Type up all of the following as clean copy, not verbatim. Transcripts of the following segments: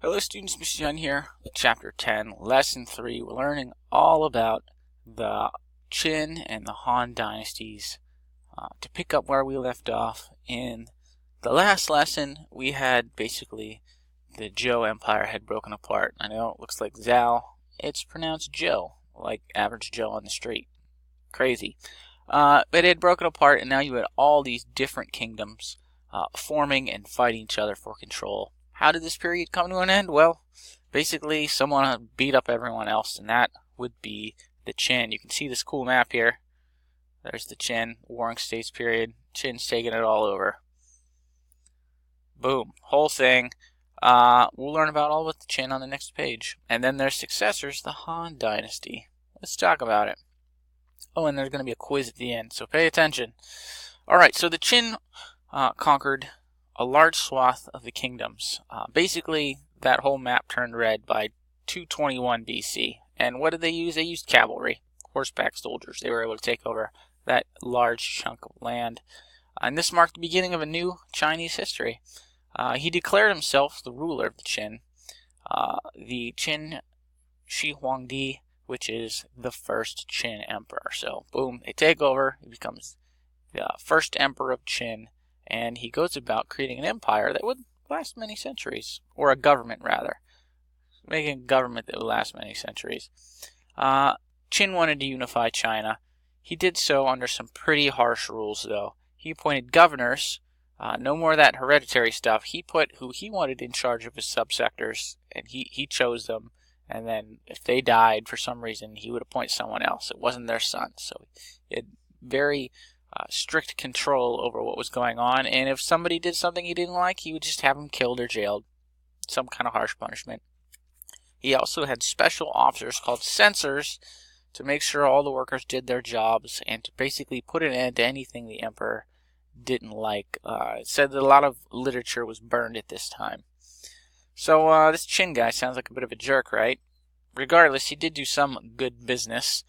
Hello students, Mr. Young here, Chapter 10, Lesson 3. We're learning all about the Qin and the Han dynasties. To pick up where we left off, in the last lesson, we had basically the Zhou Empire had broken apart. I know it looks like Zhao. It's pronounced Joe, like average Joe on the street. Crazy. But it had broken apart, and now you had all these different kingdoms forming and fighting each other for control. How did this period come to an end? Well, basically someone beat up everyone else, and that would be the Qin. You can see this cool map here. There's the Qin, Warring States period. Qin's taking it all over. Boom. Whole thing. We'll learn all about the Qin on the next page. And then their successors, the Han dynasty. Let's talk about it. Oh, and there's going to be a quiz at the end, so pay attention. Alright, so the Qin conquered a large swath of the kingdoms. Basically, that whole map turned red by 221 BC. And what did they use? They used cavalry, horseback soldiers. They were able to take over that large chunk of land. And this marked the beginning of a new Chinese history. He declared himself the ruler of the Qin. The Qin Shi Huangdi, which is the first Qin emperor. So, boom, they take over. He becomes the first emperor of Qin. And he goes about creating an empire that would last many centuries, or a government rather, making a government that would last many centuries. Qin wanted to unify China. He did so under some pretty harsh rules, though. He appointed governors, no more of that hereditary stuff. He put who he wanted in charge of his subsectors, and he chose them. And then if they died for some reason, he would appoint someone else. It wasn't their son, so he had very strict control over what was going on, and if somebody did something he didn't like, he would just have them killed or jailed. Some kind of harsh punishment. He also had special officers called censors to make sure all the workers did their jobs and to basically put an end to anything the emperor didn't like. It said that a lot of literature was burned at this time. So this Qin guy sounds like a bit of a jerk, right? Regardless, he did do some good business.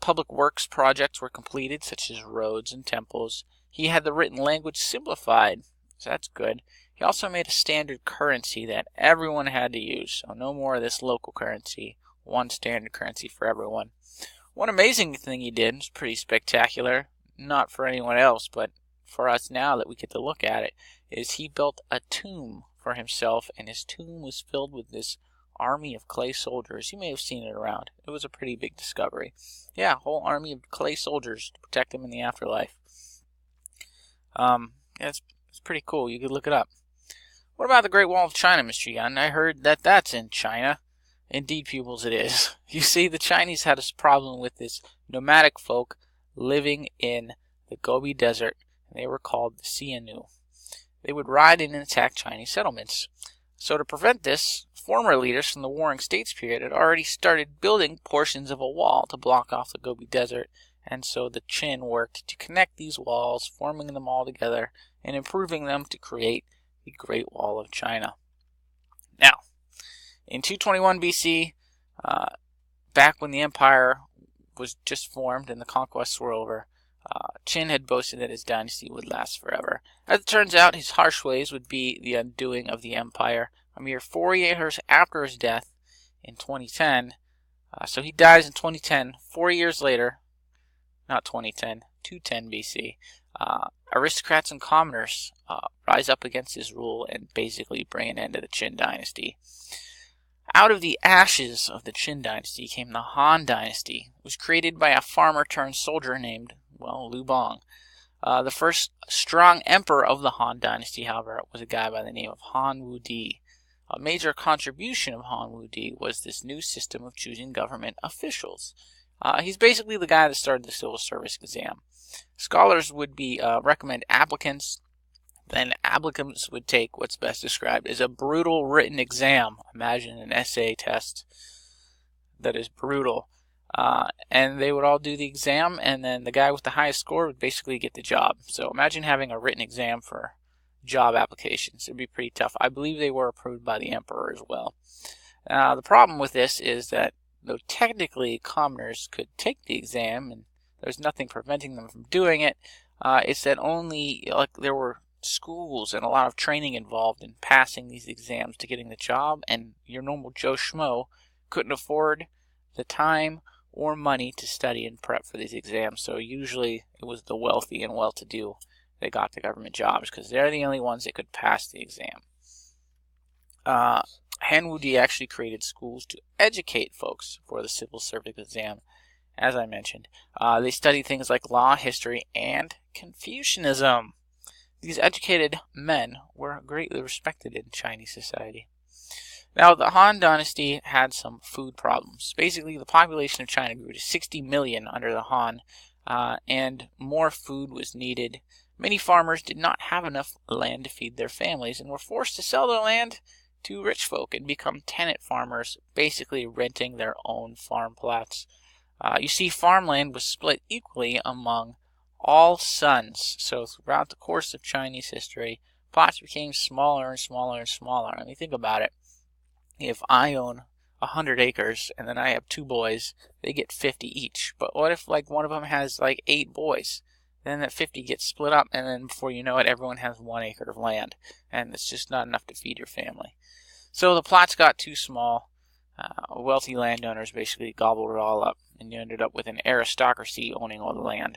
Public works projects were completed, such as roads and temples. He had the written language simplified, so that's good. He also made a standard currency that everyone had to use, so no more of this local currency, one standard currency for everyone. One amazing thing he did was pretty spectacular, not for anyone else, but for us now that we get to look at it, is he built a tomb for himself, and his tomb was filled with this army of clay soldiers. You may have seen it around. It was a pretty big discovery. Yeah, a whole army of clay soldiers to protect him in the afterlife. Yeah, it's pretty cool. You could look it up. What about the Great Wall of China, Mr. Yan? I heard that that's in China. Indeed, pupils, it is. You see, the Chinese had a problem with this nomadic folk living in the Gobi Desert, and they were called the Xiongnu. They would ride in and attack Chinese settlements. So to prevent this, former leaders from the Warring States period had already started building portions of a wall to block off the Gobi Desert, and so the Qin worked to connect these walls, forming them all together and improving them to create the Great Wall of China. Now, in 221 BC, back when the empire was just formed and the conquests were over, Qin had boasted that his dynasty would last forever. As it turns out, his harsh ways would be the undoing of the empire a mere 4 years after his death in 2010. So he dies in 2010. 4 years later, not 2010, 210 BC, aristocrats and commoners rise up against his rule and basically bring an end to the Qin dynasty. Out of the ashes of the Qin dynasty came the Han dynasty. It was created by a farmer-turned-soldier named, Liu Bang. The first strong emperor of the Han dynasty, however, was a guy by the name of Han Wudi. A major contribution of Han Wudi was this new system of choosing government officials. He's basically the guy that started the civil service exam. Scholars would recommend applicants. Then applicants would take what's best described as a brutal written exam. Imagine an essay test that is brutal. And they would all do the exam, and then the guy with the highest score would basically get the job. So imagine having a written exam for job applications. It would be pretty tough. I believe they were approved by the emperor as well. The problem with this is that though technically commoners could take the exam, and there's nothing preventing them from doing it, it's that only there were schools and a lot of training involved in passing these exams to getting the job, and your normal Joe Schmo couldn't afford the time or money to study and prep for these exams. So usually it was the wealthy and well-to-do that got the government jobs because they're the only ones that could pass the exam. Han Wudi actually created schools to educate folks for the civil service exam, as I mentioned. They studied things like law, history, and Confucianism. These educated men were greatly respected in Chinese society. Now, the Han Dynasty had some food problems. Basically, the population of China grew to 60 million under the Han, and more food was needed. Many farmers did not have enough land to feed their families and were forced to sell their land to rich folk and become tenant farmers, basically renting their own farm plots. You see, farmland was split equally among all sons. So throughout the course of Chinese history, plots became smaller and smaller and smaller. I mean, think about it. If I own 100 acres and then I have 2 boys, they get 50 each. But what if like one of them has like 8 boys? Then that 50 gets split up, and then before you know it, everyone has 1 acre of land, and it's just not enough to feed your family. So the plots got too small. Wealthy landowners basically gobbled it all up, and you ended up with an aristocracy owning all the land.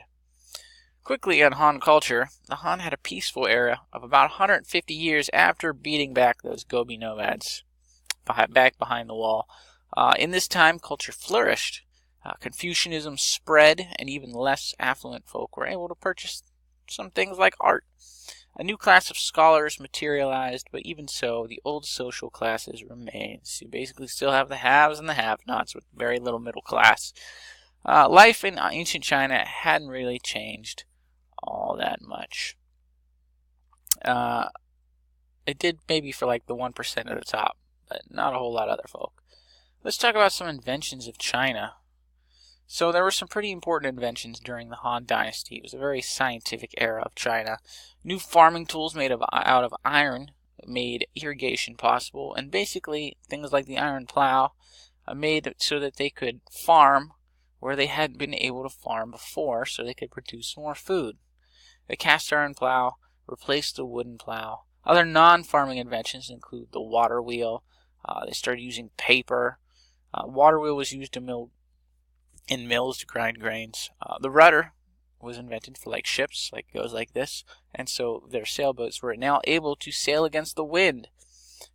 Quickly on Han culture, the Han had a peaceful era of about 150 years after beating back those Gobi nomads back behind the wall. In this time, culture flourished. Confucianism spread, and even less affluent folk were able to purchase some things like art. A new class of scholars materialized, but even so, the old social classes remained. So you basically still have the haves and the have-nots with very little middle class. Life in ancient China hadn't really changed all that much. It did maybe for like the 1% at the top, but not a whole lot of other folk. Let's talk about some inventions of China. So there were some pretty important inventions during the Han Dynasty. It was a very scientific era of China. New farming tools made out of iron made irrigation possible, and basically things like the iron plow made it so that they could farm where they hadn't been able to farm before, so they could produce more food. The cast iron plow replaced the wooden plow. Other non-farming inventions include the water wheel. They started using paper. Water wheel was used in mills to grind grains. The rudder was invented for like ships, like goes like this, and so their sailboats were now able to sail against the wind.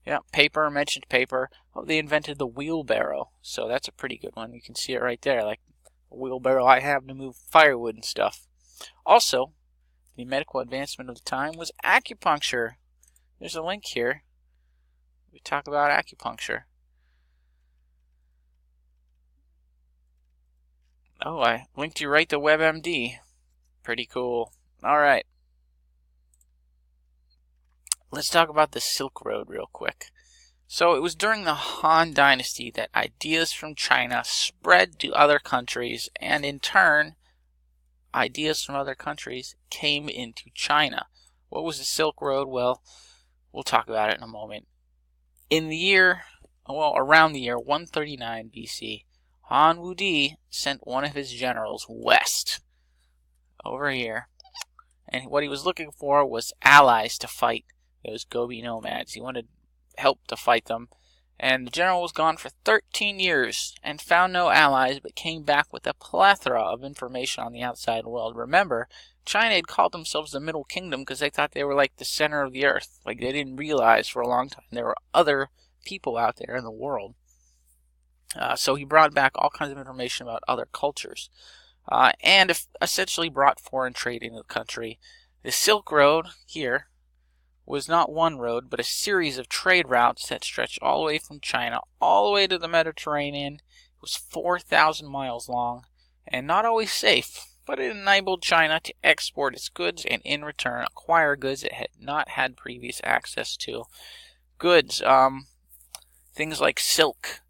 Yeah, paper, mentioned paper. Oh, they invented the wheelbarrow, so that's a pretty good one. You can see it right there, like a wheelbarrow I have to move firewood and stuff. Also, the medical advancement of the time was acupuncture. There's a link here. We talk about acupuncture. Oh, I linked you right to WebMD. Pretty cool. Alright. Let's talk about the Silk Road real quick. So it was during the Han Dynasty that ideas from China spread to other countries, and in turn, ideas from other countries came into China. What was the Silk Road? Well, we'll talk about it in a moment. Around the year 139 BC, Han Wudi sent one of his generals west, over here, and what he was looking for was allies to fight those Gobi nomads. He wanted help to fight them, and the general was gone for 13 years and found no allies, but came back with a plethora of information on the outside world. Remember, China had called themselves the Middle Kingdom because they thought they were like the center of the earth. Like, they didn't realize for a long time there were other people out there in the world. So he brought back all kinds of information about other cultures, and essentially brought foreign trade into the country. The Silk Road here was not one road, but a series of trade routes that stretched all the way from China all the way to the Mediterranean. It was 4,000 miles long, and not always safe, but it enabled China to export its goods and in return acquire goods it had not had previous access to. Goods, things like silk,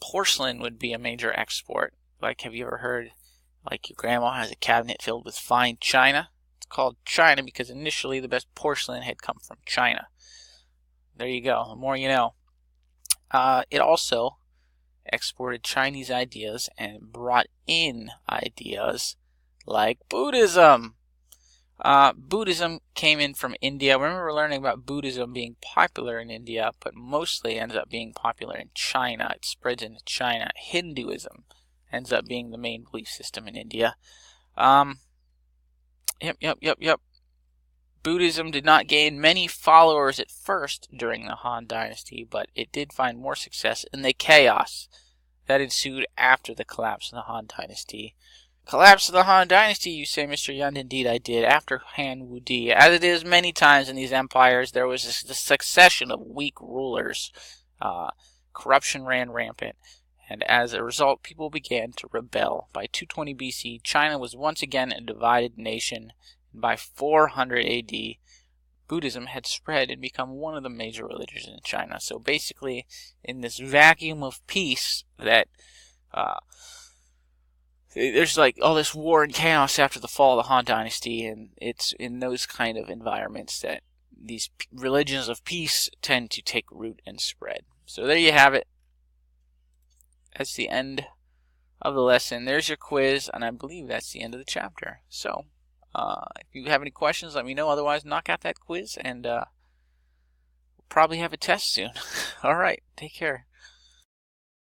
porcelain would be a major export. Like, have you ever heard, like, your grandma has a cabinet filled with fine china? It's called China because initially the best porcelain had come from China. There you go, the more you know. It also exported Chinese ideas and brought in ideas like Buddhism. Buddhism came in from India. Remember, we're learning about Buddhism being popular in India, but mostly ends up being popular in China. It spreads into China. Hinduism ends up being the main belief system in India. Yep. Buddhism did not gain many followers at first during the Han Dynasty, but it did find more success in the chaos that ensued after the collapse of the Han Dynasty. Collapse of the Han Dynasty, you say, Mr. Yund? Indeed I did, after Han Wudi. As it is many times in these empires, there was a succession of weak rulers. Corruption ran rampant, and as a result, people began to rebel. By 220 BC, China was once again a divided nation, and by 400 AD, Buddhism had spread and become one of the major religions in China. So basically, in this vacuum of peace that there's like all this war and chaos after the fall of the Han Dynasty, and it's in those kind of environments that these religions of peace tend to take root and spread. So there you have it. That's the end of the lesson. There's your quiz, and I believe that's the end of the chapter. So if you have any questions, let me know. Otherwise, knock out that quiz, and we'll probably have a test soon. All right, take care.